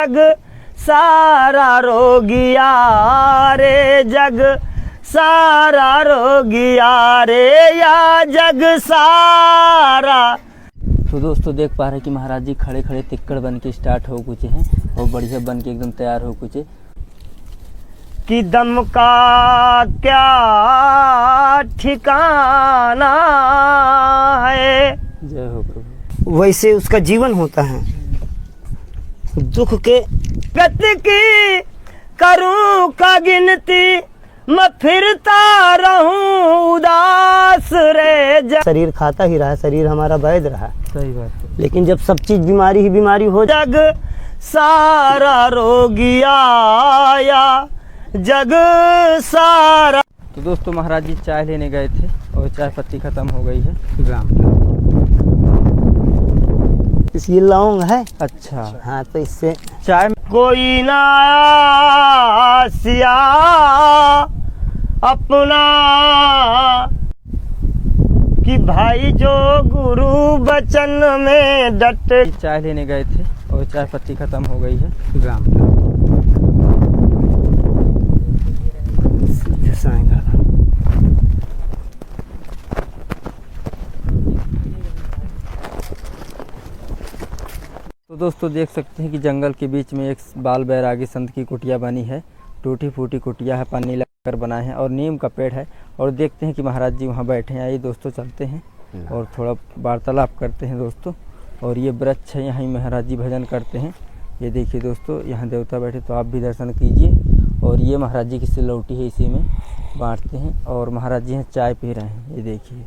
जग सारा रोगिया रे, जग सारा रोगिया रे, या जग सारा। तो दोस्तों देख पा रहे हैं कि महाराज जी खड़े खड़े तिक्कड़ बन के स्टार्ट हो कुछ हैं और बढ़िया बन के एकदम तैयार हो कुछ है। कि दम का क्या ठिकाना है, जय हो प्रभु। वैसे उसका जीवन होता है। दुख के गति की करूं का गिनती, मैं फिरता रहूं उदास रे। शरीर खाता ही रहा, शरीर हमारा वैध रहा, सही बात है। लेकिन जब सब चीज बीमारी ही बीमारी हो, जग सारा रोगिया या जग सारा। तो दोस्तों महाराज जी चाय लेने गए थे और चाय पत्ती खत्म हो गई है। ये लौंग है। अच्छा हाँ, तो इससे चाय कोई ना सिया अपना, कि भाई जो गुरु बचन में डट। चाय लेने गए थे और चाय पत्ती खत्म हो गई है। तो दोस्तों देख सकते हैं कि जंगल के बीच में एक बाल बैरागी संत की कुटिया बनी है। टूटी फूटी कुटिया है, पानी लगाकर बनाए हैं और नीम का पेड़ है। और देखते हैं कि महाराज जी वहाँ बैठे हैं। आइए दोस्तों चलते हैं और थोड़ा वार्तालाप करते हैं दोस्तों। और ये वृक्ष है, यहाँ महाराज जी भजन करते हैं। ये देखिए दोस्तों, यहाँ देवता बैठे, तो आप भी दर्शन कीजिए। और ये महाराज जी की सिलौटी है, इसी में बांटते हैं। और महाराज जी यहाँ चाय पी रहे हैं, ये देखिए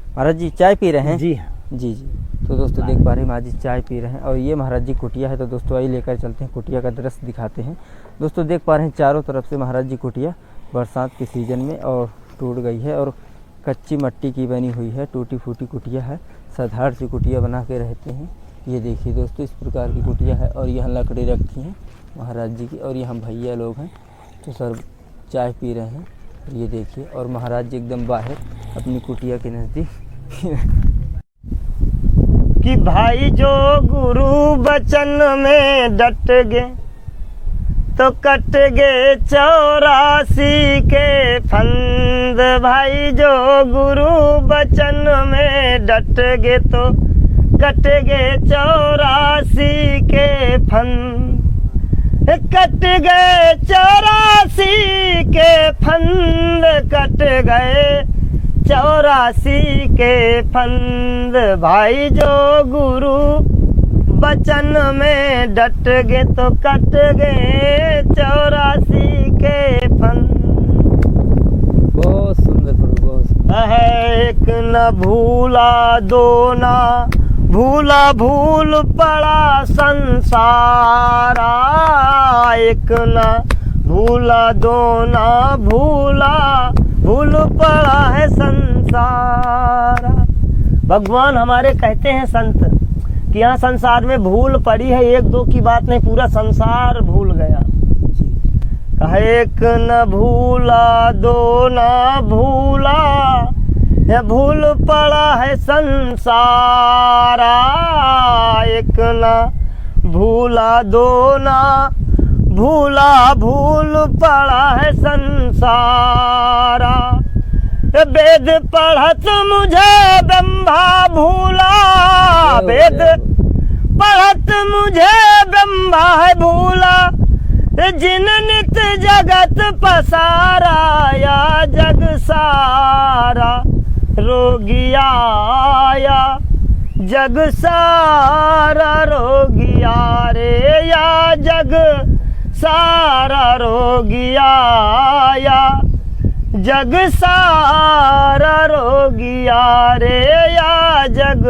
महाराज जी चाय पी रहे हैं। जी जी जी। तो दोस्तों देख पा रहे हैं महाराज जी चाय पी रहे हैं और ये महाराज जी कुटिया है। तो दोस्तों आइए लेकर चलते हैं, कुटिया का दृश्य दिखाते हैं। दोस्तों देख पा रहे हैं चारों तरफ से महाराज जी कुटिया बरसात के सीजन में और टूट गई है और कच्ची मिट्टी की बनी हुई है। टूटी फूटी कुटिया है, साधारण सी कुटिया बना के रहते हैं। ये देखिए दोस्तों, इस प्रकार की कुटिया है और यहाँ लकड़ी रखी है महाराज जी की। और यहाँ भैया लोग हैं तो सर चाय पी रहे हैं, ये देखिए। और महाराज जी एकदम बाहर अपनी कुटिया के नज़दीक। कि भाई जो गुरु बचन में डट गए तो कट गए 84 के फंद। भाई जो गुरु बचन में डट गए तो कट गए 84 के फंद। कट गए 84 के फंद, कट गए 84 के फंद। भाई जो गुरु बचन में डट गए तो कट गए 84 के फंद। बहुत सुंदर प्रभु, बहुत सुंदर। एक न भूला दो ना भूला, भूल पड़ा संसारा। एक न भूला दो ना भूला, भूल पड़ा है संसार। भगवान हमारे कहते हैं संत कि यहाँ संसार में भूल पड़ी है, एक दो की बात नहीं, पूरा संसार भूल गया। एक न भूला दो ना भूला, ये भूल पड़ा है संसार। एक न भूला दो ना भूला, भूल पड़ा है संसार। वेद पढ़त मुझे ब्रह्मा भूला, वेद पढ़त मुझे ब्रह्मा है भूला। जिन नित जगत पसारा, या जग सारा रोगिया, या जग सारा रोगिया रे, या जग सारा रोगिया, या जग सारा रोगिया रे, या जग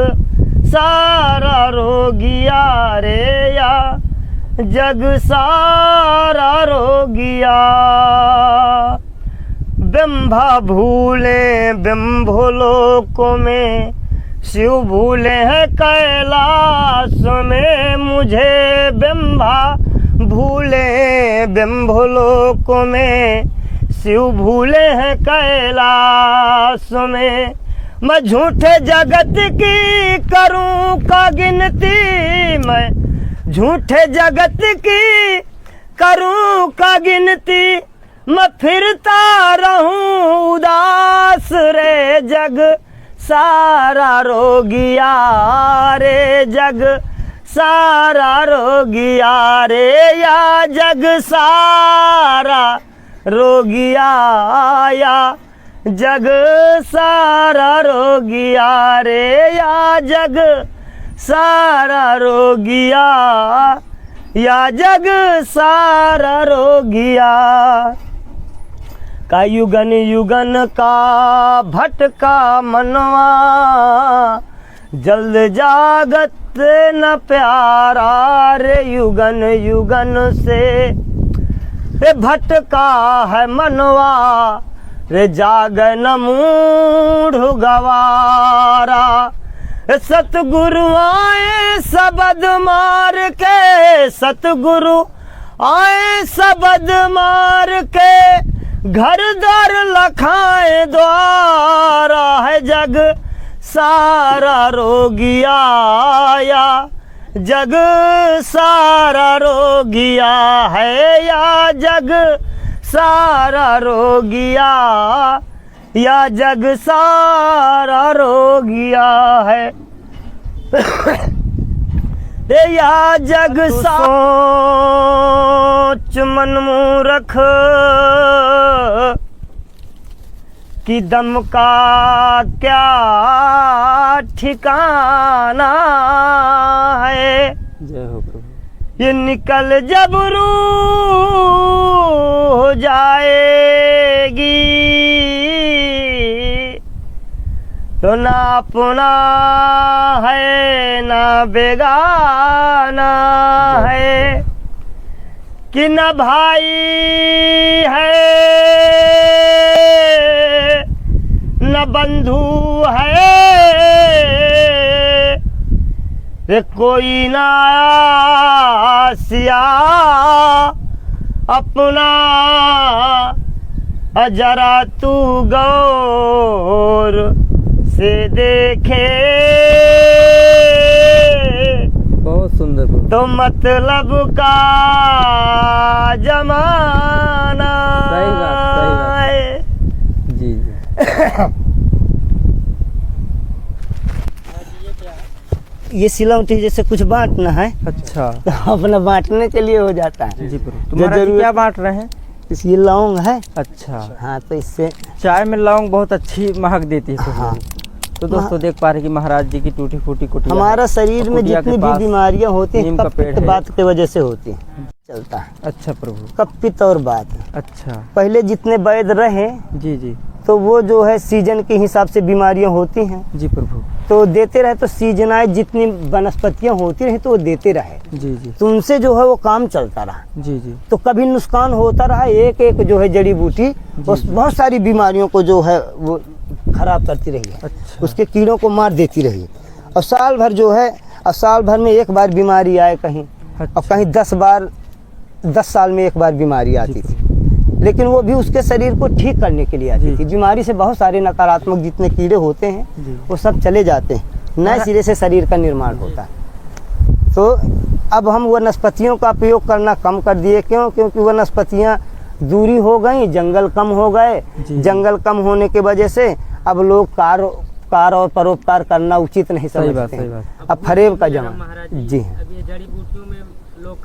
सारा रोगिया रे, या जग सारा रोगिया। ब्रह्मा भूले ब्रह्मलोक में, शिव भूले हैं कैलाश में। मुझे ब्रह्मा भूले ब्रह्मलोक में, शिव भूले हैं कैलाश में। मैं झूठे जगत की करूं का गिनती, मैं झूठे जगत की करूं का गिनती, मैं फिरता रहूं उदास रे जग सारा रोगिया रे जग सारा रोगिया रे या जग सारा रोगिया या जग सारा रोगिया रे या जग सारा रोगिया या जग सारा रोगिया। का युगन युगन का भटका मनवा, जल्द जागत न प्यारा रे युगन युगन से रे भटका है मनवा रे जाग न मूढ़ गवारा। सतगुरु आए सबद मार के, सतगुरु आए सबद मार के, घर दर लखाए द्वारा है जग सारा रोगिया या जग सारा रोगिया है या जग सारा रोगिया या जग सारा रोगिया है या जग सोच मन मूरख कि दम का क्या ठिकाना है। जय हो प्रभु। ये निकल जब रूह हो जाएगी तो ना अपना है ना बेगाना है, कि न भाई है न बंधु है रे कोई ना आसिया अपना। जरा तू गौर से देखे बहुत सुंदर प्रभु। तो मतलब का जमाना सही बात है। जी जी। ये सिलौटी जैसे कुछ बांटना है अच्छा, तो अपना बांटने के लिए हो जाता है। जी प्रभु। तुम्हारा क्या बांट रहे हैं? ये लौंग है। अच्छा, हाँ, तो इससे चाय में लौंग बहुत अच्छी महक देती है प्रभु। हाँ। तो दोस्तों देख पा रहे कि महाराज जी की टूटी फूटी कुटिया हमारा है। शरीर में कुटिया जितनी के भी पास बीमारियां होती हैं नीम का पेड़ कपित्त है। बात की वजह से होती हैं, चलता है अच्छा प्रभु। कपित्त और बात। अच्छा पहले जितने वैद्य रहे जी जी तो वो जो है सीजन के हिसाब से बीमारियां होती हैं जी प्रभु। तो देते रहे, तो सीजनाएं जितनी वनस्पतियां होती रही तो वो देते रहे, जी जी तो उनसे जो है वो काम चलता रहा। जी जी तो कभी नुकसान होता रहा, एक एक जो है जड़ी बूटी वो बहुत सारी बीमारियों को जो है वो खराब करती रही है। अच्छा। उसके कीड़ों को मार देती रही। और साल भर जो है, और साल भर में एक बार बीमारी आए कहीं, अच्छा। और कहीं 10 साल में एक बार बीमारी आती थी, लेकिन वो भी उसके शरीर को ठीक करने के लिए आती थी। बीमारी से बहुत सारे नकारात्मक जितने कीड़े होते हैं वो सब चले जाते हैं, नए सिरे से शरीर का निर्माण होता है। तो अब हम वनस्पतियों का प्रयोग करना कम कर दिए। क्यों? क्योंकि वनस्पतियाँ दूरी हो गई, जंगल कम हो गए। जंगल कम होने की वजह से अब लोग कार और परोपकार करना उचित नहीं समझते हैं। अब फरेब का जमाना। जी हाँ, जड़ी बूटियों में लोग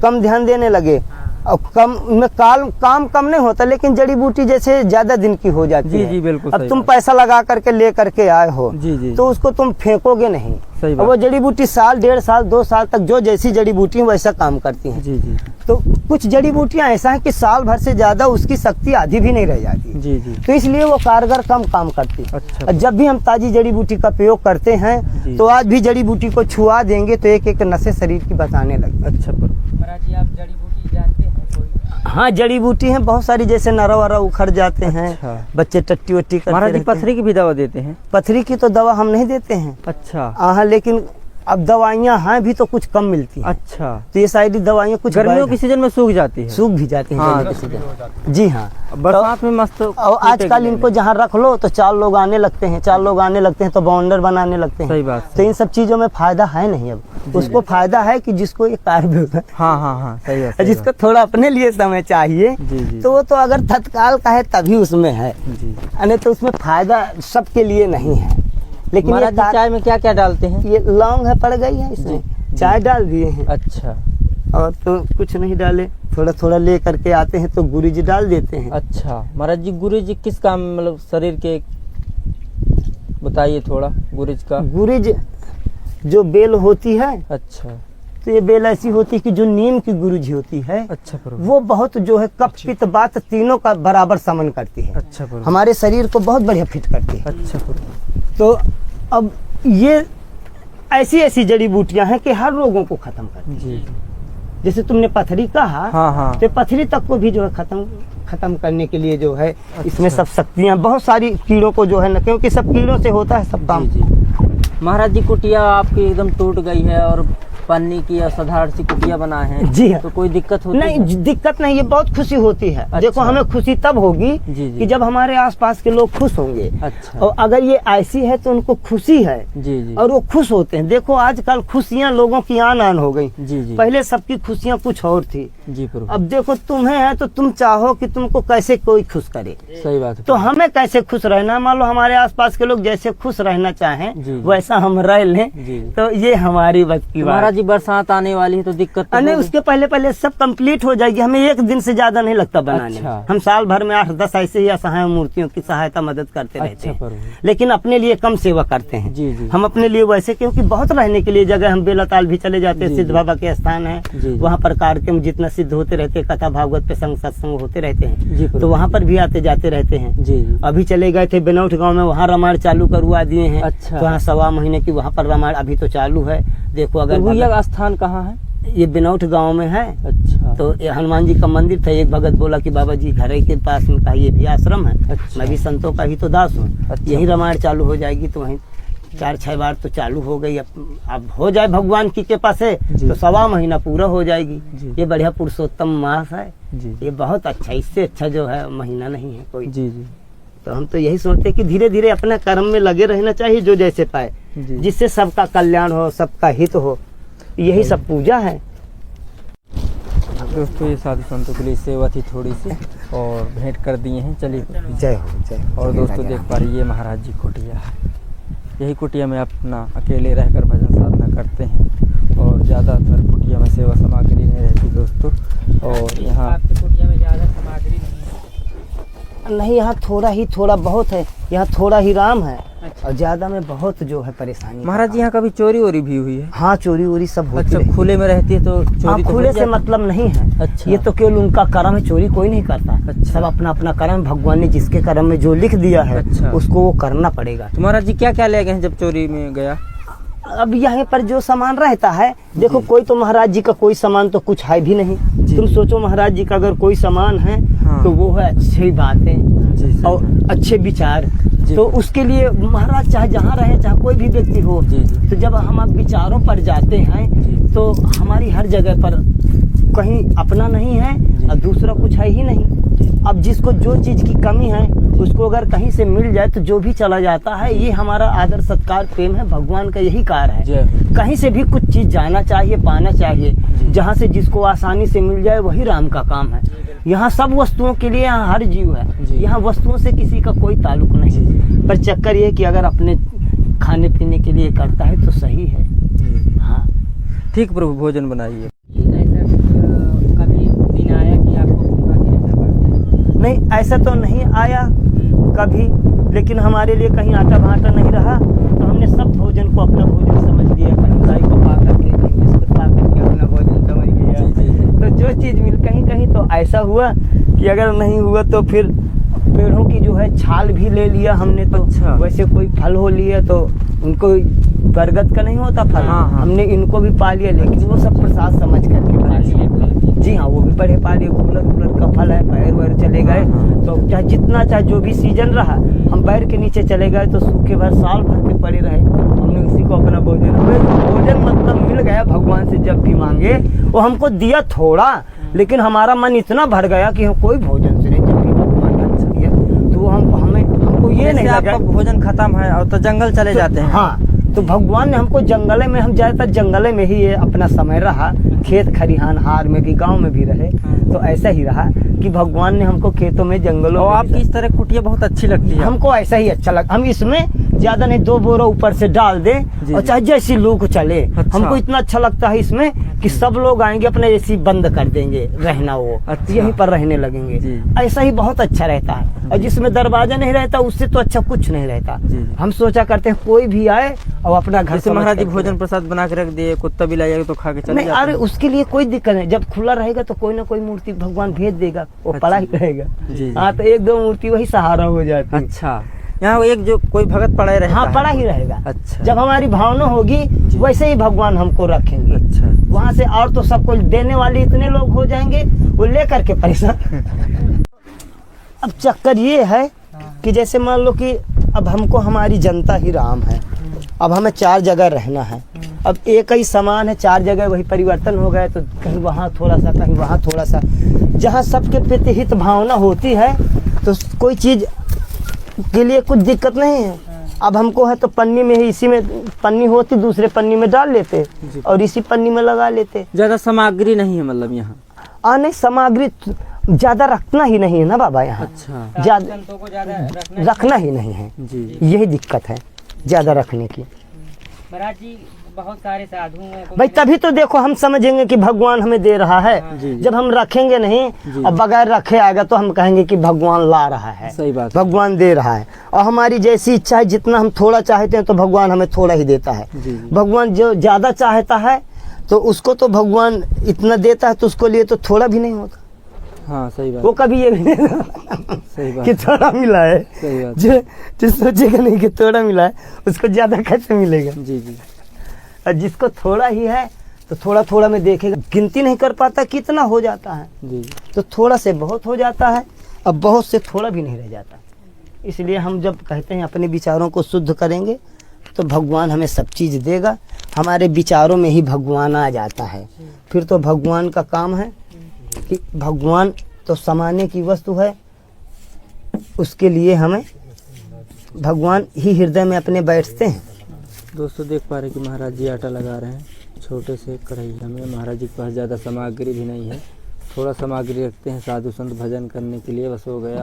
कम ध्यान देने लगे। और कम में काम कम नहीं होता, लेकिन जड़ी बूटी जैसे ज्यादा दिन की हो जाती है। जी बिल्कुल। अब तुम पैसा लगा करके ले करके आए हो, जी जी, तो उसको तुम फेंकोगे नहीं। सही और वो जड़ी बूटी साल, 1.5 साल, 2 साल तक जो जैसी जड़ी बूटी वैसा काम करती हैं। जी जी तो कुछ जड़ी बूटियां ऐसा है कि साल भर से ज्यादा उसकी शक्ति आधी भी नहीं रह जाती। जी जी। तो इसलिए वो कारगर कम काम करती है। अच्छा। और जब भी हम ताजी जड़ी बूटी का प्रयोग करते हैं तो आज भी जड़ी बूटी को छुआ देंगे तो एक एक नसें शरीर की बताने लगती। अच्छा महाराज जी, आप जड़ी बूटी जानते हैं कोई? हाँ, जड़ी बूटी हैं बहुत सारी, जैसे नरा वरा उखड़ जाते हैं। अच्छा। बच्चे टट्टी वट्टी करते महाराज जी रहते हैं। पथरी की भी दवा देते हैं? पथरी की तो दवा हम नहीं देते हैं। अच्छा। हाँ, लेकिन अब दवाइयाँ हैं भी तो कुछ कम मिलती हैं। अच्छा, तो ये सारी दवाइयाँ कुछ गर्मियों वैध के सीजन में सूख जाती है। सूख भी जाती हैं हाँ, गर्मी के सीजन। जी हाँ, बरसात में मस्त। और आजकल इनको जहाँ रख लो तो 4 लोग आने लगते हैं, 4 लोग आने लगते हैं तो बाउंडर बनाने लगते हैं। सही बात। तो इन सब चीजों में फायदा है नहीं। अब उसको फायदा है कि जिसको ये कार्य होता है, हाँ हाँ हाँ, सही बात। जिसको थोड़ा अपने लिए समय चाहिए, जी जी तो वो तो अगर तत्काल का है तभी उसमें है, जी। नहीं तो उसमें फायदा सबके लिए नहीं है। लेकिन महाराज जी चाय में क्या क्या डालते हैं? ये लौंग है, पड़ गई है इसमें, चाय डाल दिए हैं। अच्छा और तो कुछ नहीं डाले, थोड़ा थोड़ा ले करके आते हैं तो गुरुजी डाल देते हैं। अच्छा महाराज जी, गुरुजी किस काम में, मतलब शरीर के बताइए थोड़ा गुरुज का। गुरुज जो बेल होती है, अच्छा तो ये बेल ऐसी होती है कि जो नीम की गुरुजी होती है, अच्छा प्रभु। वो बहुत जो है कफ पित्त वात तीनों का बराबर समन करती है। अच्छा प्रभु। हमारे शरीर को बहुत बढ़िया फिट करती है। अच्छा प्रभु। तो अब ये ऐसी ऐसी जड़ी बूटियां हैं कि हर रोगों को खत्म करती है। जी। जैसे तुमने पथरी कहा, हाँ हाँ। तो पथरी तक को भी जो है खत्म करने के लिए जो है इसमें अच्छा। सब शक्तियां, बहुत सारी कीड़ों को जो है ना, क्योंकि सब कीड़ों से होता है सब काम। जी जी। महाराज जी कुटिया आपकी एकदम टूट गई है और पन्नी की या साधारण सी कुटिया बना है। जी हाँ। तो कोई दिक्कत होती नहीं, है? दिक्कत नहीं, ये बहुत खुशी होती है। अच्छा। देखो हमें खुशी तब होगी जी जी। कि जब हमारे आसपास के लोग खुश होंगे। अच्छा। और अगर ये ऐसी है तो उनको खुशी है जी जी। और वो खुश होते हैं। देखो आजकल खुशियां लोगों की आन आन हो गई। जी जी। पहले सबकी खुशियां कुछ और थी। जी प्रभु। अब देखो तुम्हें है तो तुम चाहो कि तुमको कैसे कोई खुश करे, सही बात है। तो हमें कैसे खुश रहना। मान लो हमारे आसपास के लोग जैसे खुश रहना चाहें जी, जी। वैसा हम रह लें, जी। तो ये हमारी बस की बात। महाराज जी बरसात आने वाली है तो दिक्कत तो नहीं, होगी। उसके पहले पहले सब कंप्लीट हो जाएगी। हमें 1 दिन से ज्यादा नहीं लगता बनाने अच्छा। में। हम साल भर में 8-10 ऐसे ही असहाय मूर्तियों की सहायता मदद करते रहते अच्छा हैं। प्रभु। लेकिन अपने लिए कम सेवा करते हैं। जी जी। हम अपने लिए वैसे, क्योंकि बहुत रहने के लिए जगह, हम बेलाताल भी चले जाते हैं, जी, सिद्ध जी। बाबा के स्थान है, जी, जी। वहाँ पर कार्यक्रम जितना सिद्ध होते रहते हैं, कथा भागवत पे संग सत्संग होते रहते जी हैं, प्रभु। तो वहाँ पर भी आते जाते रहते हैं। जी जी। अभी चले गए थे बेनौठ गांव में, वहाँ रामायण चालू करवा दिए हैं। अच्छा। तो वहाँ 1.25 महीने की वहाँ पर रामायण अभी तो चालू है। देखो अगर प्रभु यह स्थान कहाँ है? ये बेनौठ गांव में है। अच्छा। तो ये हनुमान जी का मंदिर था। एक भगत बोला कि बाबा जी घर के पास में का ये भी आश्रम है। अच्छा। मैं भी संतों का ही तो दास हूँ। अच्छा। यही रामायण चालू हो जाएगी, तो वहीं 4-6 बार तो चालू हो गई। अब हो जाए भगवान की कृपा से जी। तो 1.25 महीना पूरा हो जाएगी। जी। ये बढ़िया पुरुषोत्तम मास है। जी ये बहुत अच्छा, इससे अच्छा जो है महीना नहीं है कोई। जी जी। तो हम तो यही सोचते हैं कि धीरे धीरे अपने कर्म में लगे रहना चाहिए, जो जैसे पाए, जी। जिससे सबका कल्याण हो, सबका हित हो। यही सब पूजा है। दोस्तों ये साधु संतों के लिए सेवा थी थोड़ी सी और भेंट कर दिए हैं। चलिए जय हो, जय हो। और दोस्तों देख पा रही है महाराज जी कुटिया, यही कुटिया में अपना अकेले रहकर भजन साधना करते हैं और ज़्यादातर कुटिया में सेवा सामग्री नहीं रहती दोस्तों। और यहाँ आपकी कुटिया में ज़्यादा सामग्री नहीं है। नहीं, यहाँ थोड़ा बहुत है। यहाँ थोड़ा ही राम है अच्छा। और ज्यादा में बहुत जो है परेशानी। महाराज जी यहाँ कभी चोरी वोरी भी हुई है? हाँ, चोरी वोरी सब होती अच्छा, है। खुले में रहती है तो हाँ, चोरी तो खुले हो से जाती? मतलब नहीं है। अच्छा। ये तो केवल उनका कर्म है, चोरी कोई नहीं करता। अच्छा। सब अपना अपना कर्म, भगवान ने जिसके कर्म में जो लिख दिया है अच्छा। उसको वो करना पड़ेगा। तो महाराज जी क्या क्या ले गए हैं जब चोरी में गया? अब यहाँ पर जो सामान रहता है, देखो कोई तो महाराज जी का कोई सामान तो कुछ है भी नहीं। जी। तुम सोचो महाराज जी का अगर कोई सामान है हाँ। तो वो है अच्छी बातें जी सही। और अच्छे विचार। जी। तो उसके लिए महाराज चाहे जहाँ रहे, चाहे कोई भी व्यक्ति हो, जी जी। तो जब हम अब विचारों पर जाते हैं जी। तो हमारी हर जगह पर कहीं अपना नहीं है जी। और दूसरा कुछ है ही नहीं। अब जिसको जो चीज की कमी है उसको अगर कहीं से मिल जाए तो जो भी चला जाता है। ये हमारा आदर सत्कार प्रेम है, भगवान का यही कार्य है। जय हो। कहीं से भी कुछ चीज जाना चाहिए, पाना चाहिए। जी। जहाँ से जिसको आसानी से मिल जाए वही राम का काम है। यहाँ सब वस्तुओं के लिए यहाँ हर जीव है। जी। यहाँ वस्तुओं से किसी का कोई ताल्लुक नहीं। जी। पर चक्कर ये कि अगर अपने खाने पीने के लिए करता है तो सही है। जी। हाँ, ठीक प्रभु, भोजन बनाइए। ऐसा कभी दिन आया कि आपको भूखा भी रहना पड़ता? नहीं ऐसा तो नहीं आया कभी, लेकिन हमारे लिए कहीं आटा भाटा नहीं रहा तो हमने सब भोजन को अपना भोजन समझ लिया। कहीं गाय को पा करके, कहीं बिस्कुट पा करके अपना भोजन समझ लिया। जी, जी, जी। तो जो चीज़ मिल, कहीं कहीं तो ऐसा हुआ कि अगर नहीं हुआ तो फिर पेड़ों की जो है छाल भी ले लिया हमने। तो अच्छा। वैसे कोई फल हो लिया तो उनको बरगद का नहीं होता फल, हाँ, हाँ। हमने इनको भी पा लिया, लेकिन वो सब प्रसाद समझ करके पा लिया। जी हाँ, वो भी बड़े पा लिए। गुलर का फल है, पैर वैर चले गए हाँ। तो चाहे जितना चाहे जो भी सीजन रहा, हम पैर के नीचे चले गए तो सूखे भर साल भर के पड़े रहे। हमने उसी को अपना भोजन, हमें भोजन मतलब मिल गया भगवान से जब भी मांगे, वो हमको दिया थोड़ा, लेकिन हमारा मन इतना भर गया कि हम कोई भोजन से नहीं, जब भी भगवान ने हमसे दिया तो वो हमको ये नहीं आपका लगा। भोजन खत्म है और तो जंगल चले जाते हैं। हाँ, तो भगवान ने हमको जंगले में, हम ज्यादातर जंगले में ही अपना समय रहा, खेत खरिहान हार में भी, गांव में भी रहे, तो ऐसा ही रहा कि भगवान ने हमको खेतों में जंगलों और में आपकी इस तरह कुटिया बहुत अच्छी लगती है। हमको ऐसा ही अच्छा लगा। हम इसमें ज्यादा नहीं, 2 बोरा ऊपर से डाल दे जी, और चाहे जैसी लोग चले, अच्छा। हमको इतना अच्छा लगता है इसमें कि सब लोग आएंगे अपने एसी बंद कर देंगे, रहना वो अच्छा। यहीं पर रहने लगेंगे। जी। ऐसा ही बहुत अच्छा रहता है, और जिसमें दरवाजा नहीं रहता उससे तो अच्छा कुछ नहीं रहता। जी। हम सोचा करते हैं कोई भी आए और अपना घर जैसे समझ महाराज जी करके भोजन प्रसाद बना के रख दिए, कुत्ता भी लाएगा तो खा के चले नहीं, जाते अरे हैं। उसके लिए कोई दिक्कत नहीं, जब खुला रहेगा तो कोई ना कोई मूर्ति भगवान भेज देगा, वो अच्छा। पड़ा ही रहेगा। जी। हाँ, तो 1-2 मूर्ति वही सहारा हो जाती है। अच्छा, यहाँ एक जो कोई भगत पड़ा ही रहता हाँ, है। पड़ा ही रहेगा। अच्छा। जब हमारी भावना होगी वैसे ही भगवान हमको रखेंगे। अच्छा। वहाँ से और तो सबको देने वाले इतने लोग हो जाएंगे, वो लेकर के परेशान। अब चक्कर ये है कि जैसे मान लो कि अब हमको हमारी जनता ही राम है, अब हमें 4 जगह रहना है, अब एक ही समान है 4 जगह, वही परिवर्तन हो गए तो कहीं वहाँ थोड़ा सा, कहीं वहाँ थोड़ा सा, जहाँ सबके प्रति हित भावना होती है तो कोई चीज़ के लिए कुछ दिक्कत नहीं है। अब हमको है तो पन्नी में ही, इसी में पन्नी होती दूसरे पन्नी में डाल लेते और इसी पन्नी में लगा लेते। ज्यादा सामग्री नहीं है मतलब यहाँ। नहीं, सामग्री ज्यादा रखना ही नहीं है ना बाबा यहाँ। अच्छा। ज्यादा संतों को ज्यादा रखना ही नहीं है, जी। यही दिक्कत है ज्यादा रखने की। महाराज जी बहुत सारे साधुओं को भाई तभी तो देखो हम समझेंगे कि भगवान हमें दे रहा है। जी। जब हम रखेंगे नहीं और बगैर रखे आएगा तो हम कहेंगे कि भगवान ला रहा है, सही बात। भगवान दे रहा है। और हमारी जैसी इच्छा है, जितना हम थोड़ा चाहते हैं तो भगवान हमें थोड़ा ही देता है। जी। भगवान जो ज्यादा चाहता है तो उसको तो भगवान इतना देता है, तो उसको लिए तो थोड़ा भी नहीं होता। हाँ, सही बात। वो कभी ये भी नहीं सही बात। कि थोड़ा मिला है। सही बात। जो सोचेगा नहीं कि थोड़ा मिला है, उसको ज्यादा कैसे मिलेगा। जी जी। और जिसको थोड़ा ही है तो थोड़ा थोड़ा में देखेगा, गिनती नहीं कर पाता कितना हो जाता है। जी। तो थोड़ा से बहुत हो जाता है, अब बहुत से थोड़ा भी नहीं रह जाता। इसलिए हम जब कहते हैं अपने विचारों को शुद्ध करेंगे तो भगवान हमें सब चीज़ देगा। हमारे विचारों में ही भगवान आ जाता है। फिर तो भगवान का काम है कि भगवान तो समाने की वस्तु है, उसके लिए हमें भगवान ही हृदय में अपने बैठते हैं। दोस्तों देख पा रहे हैं कि महाराज जी आटा लगा रहे हैं छोटे से कढ़ाई में। महाराज जी के पास ज़्यादा सामग्री भी नहीं है, थोड़ा सामग्री रखते हैं साधु संत भजन करने के लिए, बस हो गया,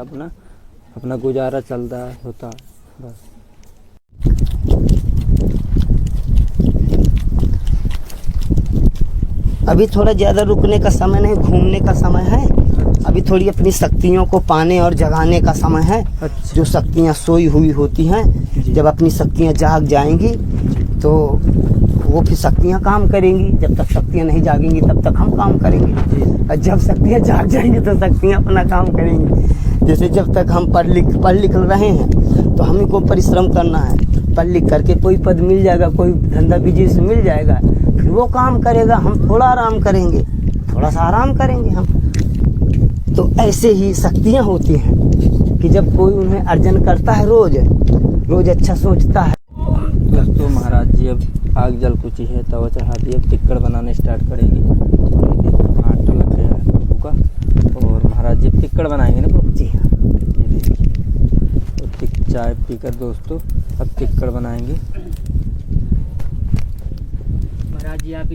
अपना गुजारा चलता होता बस। अभी थोड़ा ज़्यादा रुकने का समय नहीं, घूमने का समय है। अभी थोड़ी अपनी शक्तियों को पाने और जगाने का समय है। अच्छा। जो शक्तियाँ सोई हुई होती हैं, जब अपनी शक्तियाँ जाग जाएंगी तो वो फिर शक्तियाँ काम करेंगी। जब तक शक्तियाँ नहीं जागेंगी तब तक हम काम करेंगे, और जब शक्तियाँ जाग जाएंगी तो शक्तियाँ अपना काम करेंगी। जैसे जब तक हम पढ़ लिख रहे हैं तो हमें को परिश्रम करना है, पढ़ लिख करके कोई पद मिल जाएगा, कोई धंधा बिजनेस मिल जाएगा, फिर वो काम करेगा, हम थोड़ा आराम करेंगे, थोड़ा सा आराम करेंगे हम। तो ऐसे ही शक्तियाँ होती हैं कि जब कोई उन्हें अर्जन करता है, रोज अच्छा सोचता है। दोस्तों महाराज जी अब आग जल कुची है, तवा चढ़ा दिया, अब टिक्कड़ बनाने स्टार्ट करेंगे। आटा लग गया है प्रभु का, और महाराज जी टिक्कड़ बनाएंगे ना प्रभु। जी हाँ, ये देखिए, तो चाय पीकर दोस्तों अब टिक्कड़ बनाएंगे। महाराज जी आप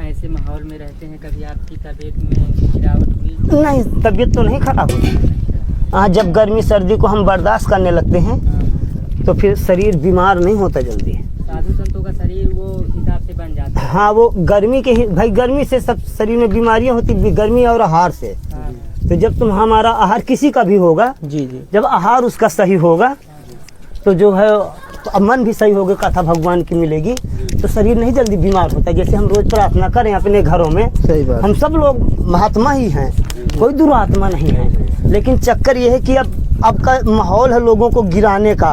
ऐसे माहौल में रहते हैं, कभी आपकी तबीयत में गिरावट हुई? नहीं, तबीयत तो नहीं खराब होती। हाँ, जब गर्मी सर्दी को हम बर्दाश्त करने लगते हैं तो फिर शरीर बीमार नहीं होता जल्दी। साधु संतों का शरीर वो हिसाब से बन जाता है। हाँ, वो गर्मी के ही, भाई गर्मी से सब शरीर में बीमारियां होती, गर्मी और आहार से। तो जब तुम हमारा आहार किसी का भी होगा, जी जी। जब आहार उसका सही होगा तो जो है तो अब मन भी सही होगा, कथा भगवान की मिलेगी, तो शरीर नहीं जल्दी बीमार होता। जैसे हम रोज प्रार्थना करें अपने घरों में, सही बात। हम सब लोग महात्मा ही हैं, कोई दुरात्मा नहीं है। लेकिन चक्कर ये है कि अब का माहौल है लोगों को गिराने का,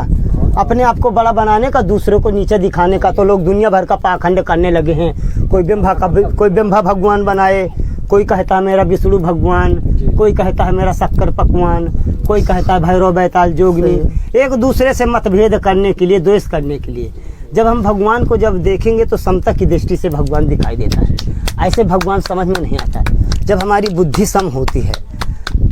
अपने आप को बड़ा बनाने का, दूसरों को नीचे दिखाने का। तो लोग दुनिया भर का पाखंड करने लगे हैं। कोई ब्रह्मा भगवान बनाए, कोई कहता है मेरा विष्णु भगवान, कोई कहता है मेरा शक्कर पकवान, कोई कहता है भैरव बैताल जोगनी। एक दूसरे से मतभेद करने के लिए, द्वेष करने के लिए। जब हम भगवान को जब देखेंगे तो समता की दृष्टि से भगवान दिखाई देता है। ऐसे भगवान समझ में नहीं आता जब हमारी बुद्धि सम होती है।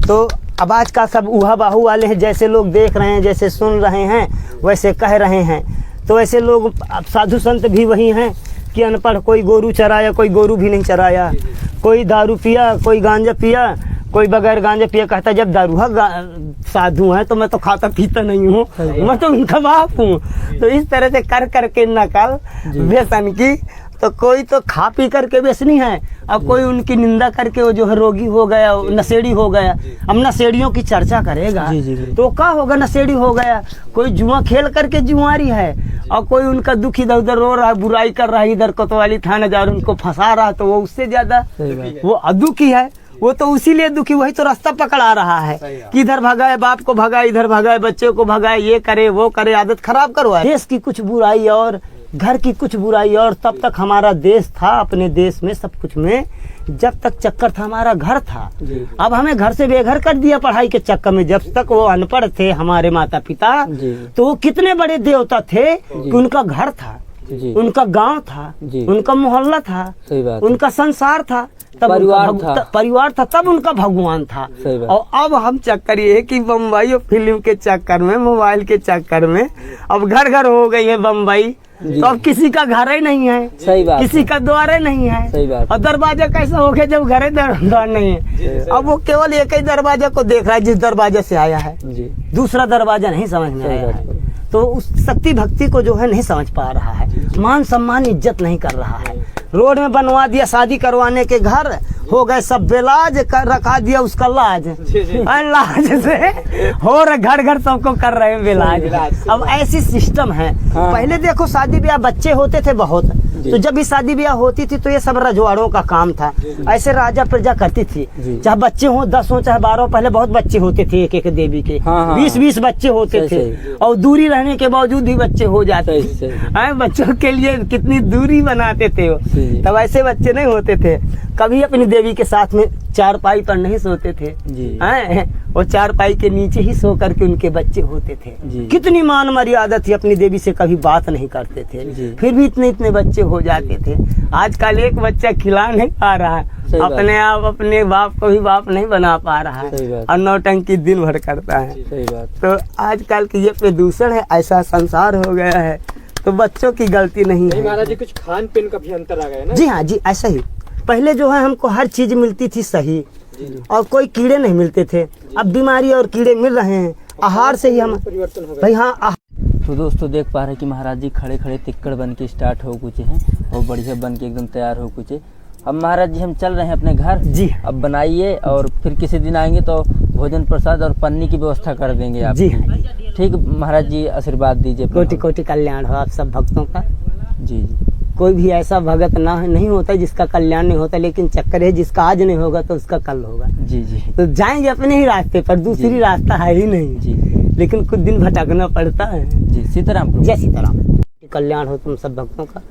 तो अब आज का सब उहा बाहू वाले हैं, जैसे लोग देख रहे हैं, जैसे सुन रहे हैं, वैसे कह रहे हैं। तो ऐसे लोग, अब साधु संत भी वही हैं कि अनपढ़, कोई गोरू चराया, कोई गोरू भी नहीं चराया, कोई दारू पिया, कोई गांजा पिया, कोई बगैर गांजा पिया। कहता जब दारूहा साधु है तो मैं तो खाता पीता नहीं हूँ, मैं तो उनका बाप हूँ। तो इस तरह से कर करके नकल व्यसन की, तो कोई तो खा पी करके व्यसनी है, अब कोई उनकी निंदा करके वो जो है रोगी हो गया, नशेड़ी हो गया। अब नशेड़ियों की चर्चा करेगा तो क्या होगा, नशेड़ी हो गया। कोई जुआ खेल करके जुआरी है, और कोई उनका दुख इधर उधर रो रहा है, बुराई कर रहा है, इधर कोतवाली थाना जा रहा है, उनको फंसा रहा है, तो वो उससे ज्यादा वो अदुखी है। वो तो उसीलिए दुखी, वही तो रास्ता पकड़ा रहा है कि इधर भगाए, बाप को भगाए, इधर भगाए, बच्चे को भगाए, ये करे वो करे, आदत खराब करवाए। देश की कुछ बुराई और घर की कुछ बुराई और, तब तक हमारा देश था, अपने देश में सब कुछ में जब तक चक्कर था हमारा घर था। अब हमें घर से बेघर कर दिया पढ़ाई के चक्कर में। जब तक वो अनपढ़ थे हमारे माता पिता, तो वो कितने बड़े देवता थे कि उनका घर था, उनका गांव था, उनका मोहल्ला था, उनका संसार था, तब परिवार था, तब उनका भगवान था। और अब हम चक्कर ये है कि बम्बई फिल्म के चक्कर में, मोबाइल के चक्कर में अब घर घर हो गई है बम्बई। तो अब किसी का घर ही नहीं है, सही बात, किसी का द्वार ही नहीं है, सही बात। और दरवाजा कैसा हो गया जब घर द्वार नहीं है। अब वो केवल एक ही दरवाजा को देख रहा है, जिस दरवाजे से आया है, दूसरा दरवाजा नहीं समझ में आया है। तो उस शक्ति भक्ति को जो है नहीं समझ पा रहा है, मान सम्मान इज्जत नहीं कर रहा है। रोड में बनवा दिया शादी करवाने के घर, हो गए सब बेलाज, कर रखा दिया उसका लाज। लाज से हो रहा, घर घर सबको कर रहे हैं बेलाज। अब ऐसी सिस्टम है। पहले देखो शादी ब्याह बच्चे होते थे बहुत, तो जब भी शादी ब्याह होती थी तो ये सब रजवाड़ों का काम था। ऐसे राजा प्रजा करती थी, चाहे बच्चे हो 10 हो चाहे 12 हो। पहले बहुत बच्चे होते थे, एक एक देवी के 20-20 बच्चे होते थे, और दूरी रहने के बावजूद भी बच्चे हो जाते थे। बच्चों के लिए कितनी दूरी बनाते थे वो, तब ऐसे बच्चे नहीं होते थे। कभी अपनी देवी के साथ में चारपाई पर नहीं सोते थे, वो चारपाई के नीचे ही सो करके उनके बच्चे होते थे। कितनी मान मर्यादा थी, अपनी देवी से कभी बात नहीं करते थे, फिर भी इतने इतने बच्चे हो जाते थे। आजकल एक बच्चा खिला नहीं पा रहा है, अपने आप अपने बाप को भी बाप नहीं बना पा रहा है, और नौटंकी दिन भर करता है। तो आजकल की ये प्रदूषण है, ऐसा संसार हो गया है। तो बच्चों की गलती नहीं है। महाराज जी, कुछ खान पीन का भी अंतर आ गया ना? जी हाँ जी, ऐसा ही। पहले जो है हमको हर चीज मिलती थी सही, और कोई कीड़े नहीं मिलते थे। अब बीमारी और कीड़े मिल रहे हैं, आहार से ही हम परिवर्तन हो गया। भाई। हाँ, तो दोस्तों देख पा रहे हैं कि महाराज जी खड़े खड़े तिक्कड़ बन के स्टार्ट हो कुछ हैं, और बढ़िया बन के एकदम तैयार हो कुछ है। अब महाराज जी हम चल रहे हैं अपने घर जी। अब बनाइए, और फिर किसी दिन आएंगे तो भोजन प्रसाद और पन्नी की व्यवस्था कर देंगे आप जी। ठीक महाराज जी, आशीर्वाद दीजिए। कोटि कोटि कल्याण हो आप सब भक्तों का। जी जी। कोई भी ऐसा भगत नहीं होता जिसका कल्याण नहीं होता, लेकिन चक्कर है जिसका आज नहीं होगा तो उसका कल होगा। जी जी। तो जाएंगे अपने ही रास्ते पर, दूसरी रास्ता है ही नहीं जी। लेकिन कुछ दिन भटकना पड़ता है जी। सीताराम। जय सीताराम। कल्याण हो तुम सब भक्तों का।